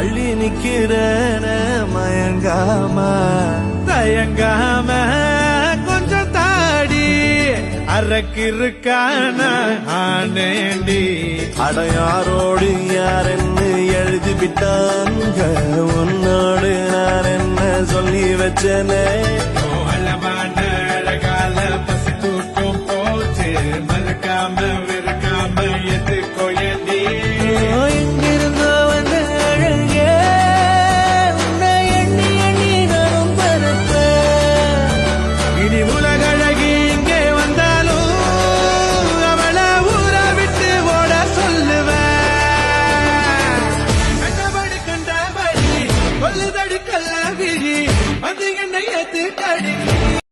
தள்ளி நிக்கிறேன மயங்காம தயங்காம கொஞ்சம் தாடி அரக்கிருக்கான ஆனேண்டி அடையாரோடு யாரென்னு எழுதி விட்டாங்க உன்னோடு நான் என்ன சொல்லி வச்சனே